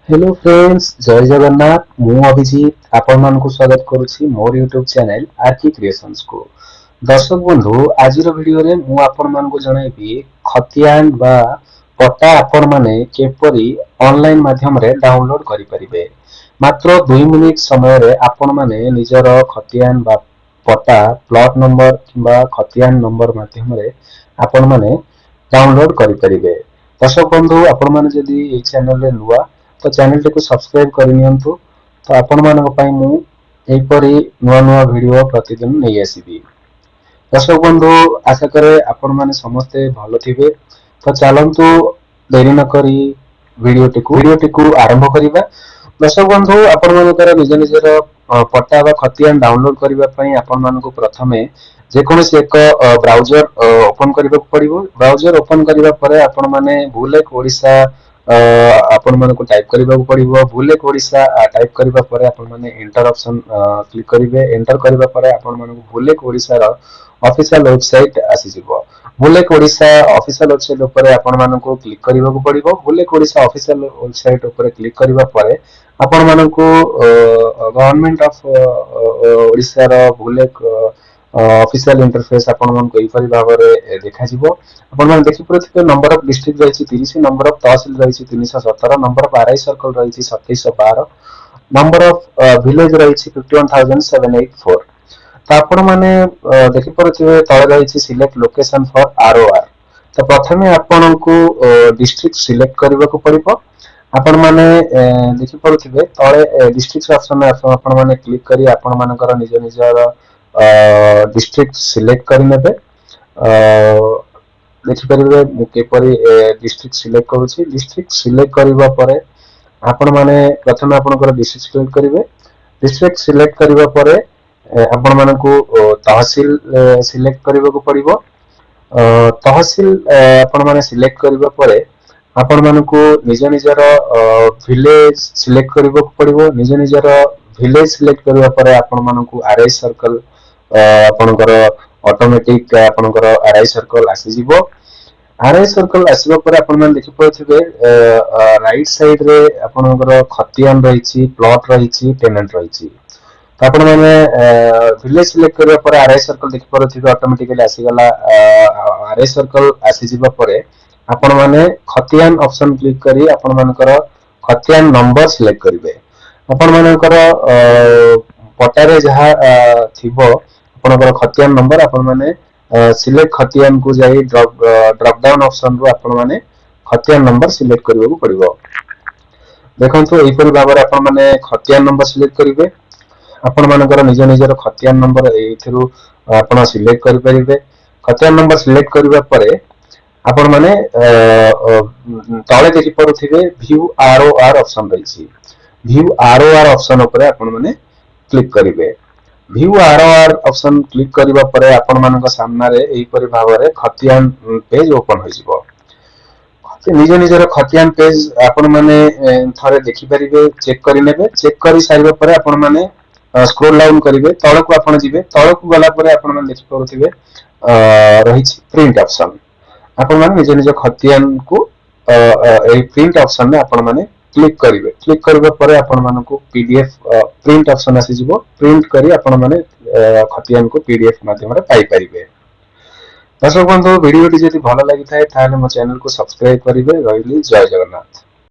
Hello friends जय जगन्नाथ मु अभिजीत आपण मानकु स्वागत करुछि मोर यूट्यूब चैनल आरकी क्रिएशंस को। दर्शक बंधु आज वीडियो रे मु आपण मानकु जणाइबी खतियान बा पट्टा आपण माने केपरी ऑनलाइन माध्यम रे डाउनलोड करि परिबे। मात्र 2 मिनिट समय रे आपण माने निजर खतियान बा पट्टा प्लॉट नंबर किबा खतियान नंबर माध्यम रे आपण माने डाउनलोड करि परिबे। दर्शक बंधु आपण माने जदी ए चैनल रे नुआ तो चैनल टी को सब्सक्राइब करनियंतु। तो आपण मानक पई मु एपरी नुआ नुआ वीडियो प्रतिदिन नै आसीबी। दर्शक बंधु आशा करे आपण माने समस्ते भलो थिबे। तो चलंतु देरी न करी वीडियो टी को आरंभ करिबा। दर्शक बंधु आपण मानकर निज निजर पट्टा बा खतियान डाउनलोड करिबा पई आपण मानको प्रथमे जे कोनोसी एक ब्राउजर ओपन करबा पड़िबो। ब्राउजर ओपन करिबा परे आपण माने भूलेक ओडिसा आपण मानको टाइप करबा पड़िबो। भूलेक ओडिसा टाइप करबा परे आपण माने एंटर ऑप्शन क्लिक करिवे। एंटर करबा परे आपण मानको भूलेक ओडिसा रो ऑफिशियल वेबसाइट आसी जिवो। भूलेक ओडिसा ऑफिशियल वेबसाइट ऊपर आपण मानको क्लिक करबा पड़िबो। भूलेक ओडिसा ऑफिशियल वेबसाइट ऊपर क्लिक करबा परे आपण मानको गवर्नमेंट ऑफ ओडिसा रो भूलेक ऑफिशियल इंटरफेस आपण मानको एई परि भाबरे देखा जिवो। आपण मान देखि परथिबे नंबर ऑफ डिस्ट्रिक्ट रहिछि 30, नंबर ऑफ तहसील रहिछि 317, नंबर ऑफ आरआई सर्कल रहिछि 2712, नंबर ऑफ विलेज रहिछि 51784। तो आपण माने देखि परथिबे तळे रहिछि सिलेक्ट लोकेशन फॉर आरओआर। तो प्रथमे आपनको डिस्ट्रिक्ट सिलेक्ट करबा को पड़िबो। आपण माने देखि परथिबे तळे डिस्ट्रिक्ट ऑप्शन में आपण माने क्लिक करी आपण मानकर निज निजर डिस्ट्रिक्ट सिलेक्ट करि नेबे। देखि परिबे मु केपरि डिस्ट्रिक्ट सिलेक्ट करूछि। डिस्ट्रिक्ट सिलेक्ट करिबा परे आपण माने प्रथमे आपनकर डिस्ट्रिक्ट सिलेक्ट करिवे। डिस्ट्रिक्ट सिलेक्ट करिबा परे आपण मानकु तहसील सिलेक्ट करिबा को पड़िबो। तहसील आपण माने सिलेक्ट करिबा परे आपण मानकु निज निजर विलेज सिलेक्ट करिबा को पड़िबो। निज निजर विलेज सिलेक्ट करिबा परे आपण मानकु आरआई सर्कल आपनकर ऑटोमेटिक आपनकर आरआई सर्कल आसी जिवो। आरआई सर्कल आसीबा परे आपण मान देखि परथिबे राइट साइड रे आपनकर खतियान रहिछि, प्लॉट रहिछि, टेनेंट रहिछि। तो आपण माने विलेज सिलेक्ट करबा परे आरआई सर्कल देखि परथिबे ऑटोमेटिकली आसी गला। आरआई सर्कल आसी जिबा परे आपण माने खतियान ऑप्शन क्लिक करी आपण मानकर खतियान नंबर सिलेक्ट करिवे। आपण मानकर पटारे जहा थिबो आपनकर खतियान नंबर आपण माने सिलेक्ट खतियान को जाई ड्रॉप डाउन ऑप्शन रो आपण माने खतियान नंबर सिलेक्ट करबा को पड़िबो। देखंतु एई परि भाबरे आपण माने खतियान नंबर सिलेक्ट करिवे। आपण मानकर निज निजर खतियान नंबर एथिरु आपण सिलेक्ट करि परिबे। खतियान नंबर सिलेक्ट करिबा परे आपण माने तळे देखि पड़ुथिबे व्यू आरओआर ऑप्शन रहिछि। व्यू आरओआर ऑप्शन ऊपर आपण माने क्लिक करिवे। व्यू आरओआर ऑप्शन क्लिक करिबा परे आपण मानक सामना रे एई परि भाबरे खतियान पेज ओपन होई जिवो। निज निजर खतियान पेज आपण माने थरे देखि परिबे, चेक करि नेबे। चेक करि सारिबा परे आपण माने स्क्रॉल डाउन करिवे। तळकु आपण जिवे। तळकु गला परे आपण माने देखि परुथिबे रहिछि प्रिंट ऑप्शन। आपण माने निज निज खतियान को एई प्रिंट ऑप्शन में आपण माने क्लिक करिवे। क्लिक करबा परे आपण मानकु पीडीएफ प्रिंट ऑप्शन आसी जिवो। प्रिंट करी आपण माने खतियान को पीडीएफ माध्यम रे पाई परिबे। दर्शक बंधु वीडियो टी जदि भलो लागि थाए ताले मो चैनल को सब्सक्राइब करिवे। रहिली जय जगन्नाथ।